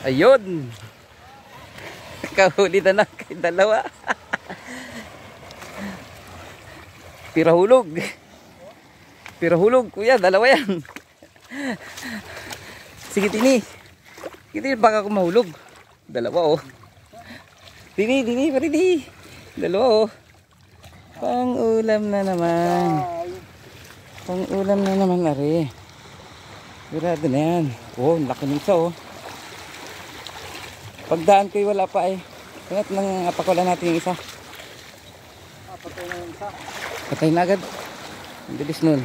Ayun. Kahuli na kay dalawa. Pirahulog. Pirahulog, kuya, dalawa yan. Sige, Tini. Sige, baka ako mahulog. Dalawa, oh. Tini, Paridi. Dalawa, oh. Pang-ulam na naman. Pang-ulam na naman, are. Birado na yan. Oh, laki ng isa, oh. Pagdaan ko'y wala pa, eh. Kaya nang apakula natin yung isa. Patay na yung isa. Patay na agad. Ang bilis nun.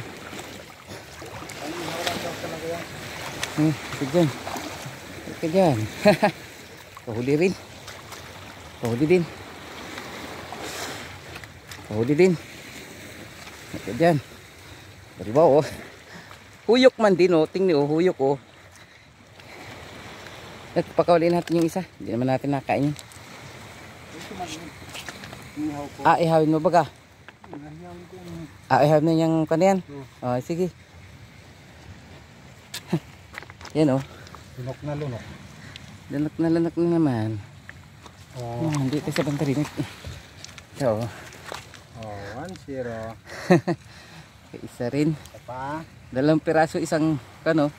Ito dyan. Ito dyan. Pahuli rin. Pahuli din. Pahuli din. Ito dyan. Diba, oh. Huyok man din, oh. Tingnan, oh. Huyok, oh. At pakawalin natin yung isa. Hindi naman natin nakain yun. Ah, ihawin mo baga? Ah, ihawin na yung kaniyan? Oh, sige. Yan, oh. Lunok na lunok. Lunok na naman. Oh. Hindi ito sa bantarinig. Ito, oh. Oh, 1-0. Isa rin. Isa pa. 2 piraso isang kano.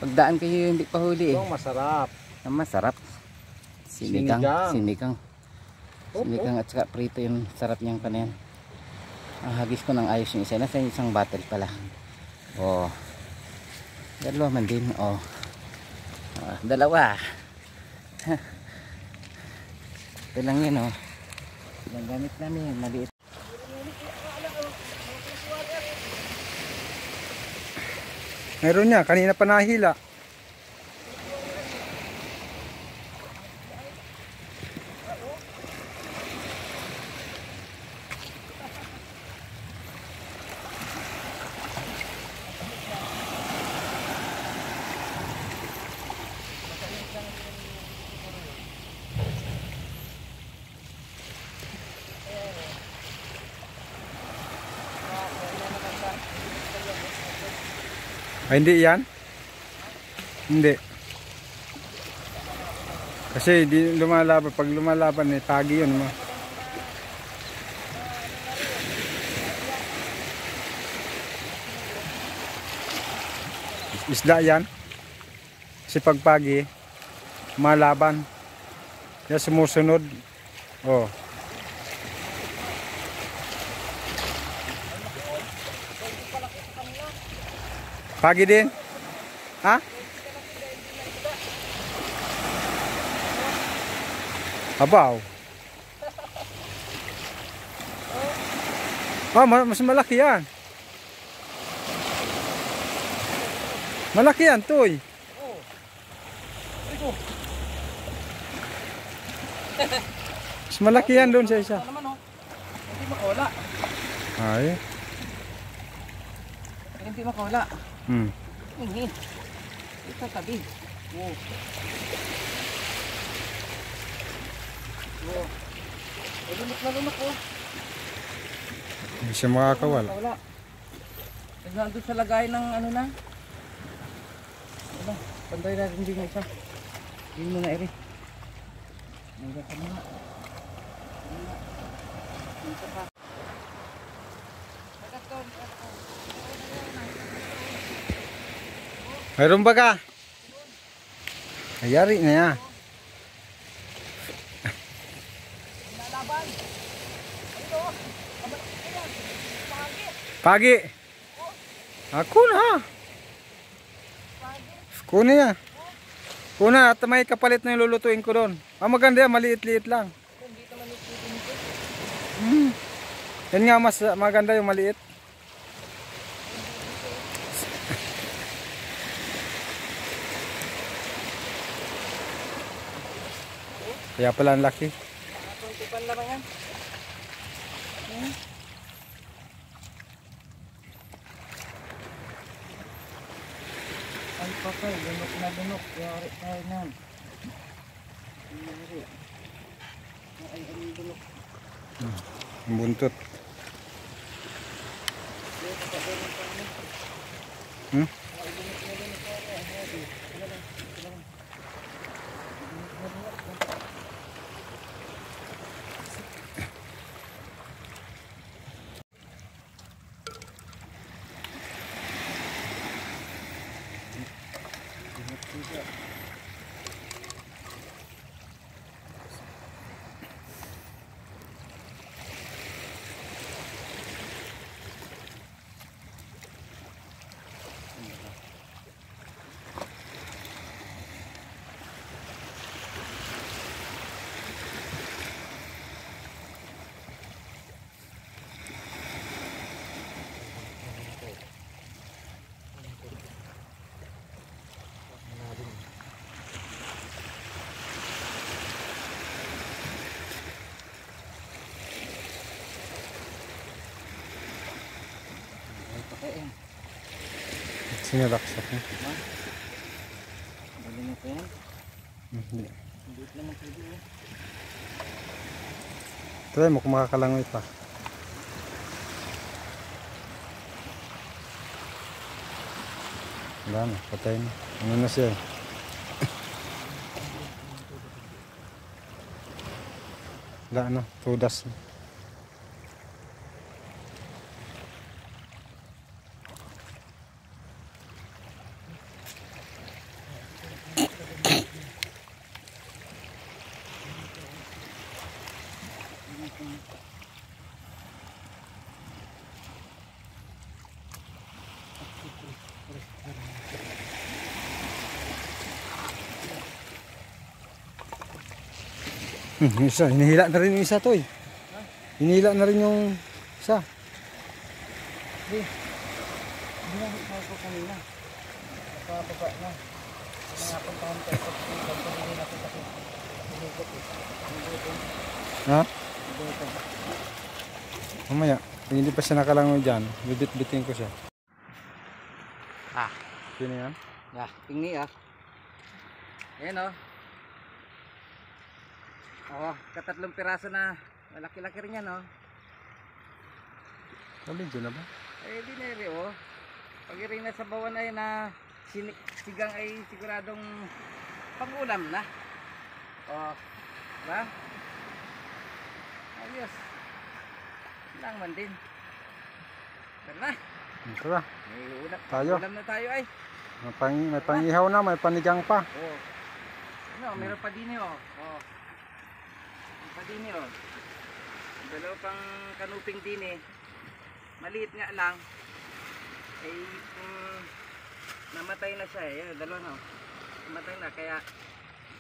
Pagdaan kayo hindi pa huli, eh. Ito masarap. Ang masarap. Sinigang. Sinigang at saka prito yung sarap niyang kaniyan. Hagis ko ng ayos yung isa. Nasa isang bottle pala. Oh. Dalawa man din. Oh. Dalawa. Ito lang yun, oh. Yung gamit namin yung maliit. Meron niya. Kanina pa nahila. Ay, hindi yan? Hindi. Kasi di lumalaban. Pag lumalaban, eh, tagi yun. Isda yan. Kasi pag pagi, malaban. Kaya sumusunod. Oh. Pagi din? Ha? Abaw. Oh, mas malaki yan. Malaki yan, Toy. Mas malaki yan doon sa isa. Hindi makawala. Ay. Hindi makawala. Ini. Ito tabi. Oh. Oh. Lumot, oh. Hindi siya makakawala. Wala. Nandun sa lagay ng ano na. Ano, panday natin din isa. Hindi mo na eri. Nandun ka muna. Dito pa. Mayroon ba ka? Ayari na yan. Pagi. Ako na. Kuna yan. Kuna at may kapalit na yung lulutuin ko doon. Maganda yan, maliit-liit lang. Yan nga mas maganda yung maliit. Kaya pala ang laki. Tuntupan lang yan. Ay papay, lunok na lunok. Yari tayo na. Ay, ang lunok. Ang buntot. Sinalaksak niya. Galing ito yan. Hindi. Hindi ito naman pwede eh. Try mo kung makakalangoy pa. Wala na, patay na. Ano na siya? Wala na, tudas na. Isa, hinihila na rin yung isa to eh. Hinihila na rin yung isa. Hindi na ako kanina. Napapapa na. Nangapuntahan tayo sa pagkakas. Hindi natin kasi hinugot eh. Ha? Hinugot. Mamaya, pag hindi pa siya nakalangoy dyan, bibit-bitin ko siya. Ah. Sino yan? Ya, tingni ah. Ayan oh. Oh, katatlong piraso na. Malaki-laki rin yan oh. Kabidyo na ba? Eh, di na rin oh. Pag rin nasa bawan ay na sigang ay siguradong pang-ulam na. Oh, ba? Ayos. Lang man din. Tara na. Ito na. May Tayo. ulam na tayo ay. May pangihaw na, may panigang pa. Oh. Ano, meron pa din oh. Oh. Meron pa din oh. Dalawa pang kanuping din eh. Maliit nga lang. Ay namatay na siya eh. Dalawa na oh. Namatay na kaya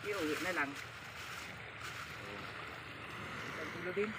iuwi na lang. Oh. Isang kilo din.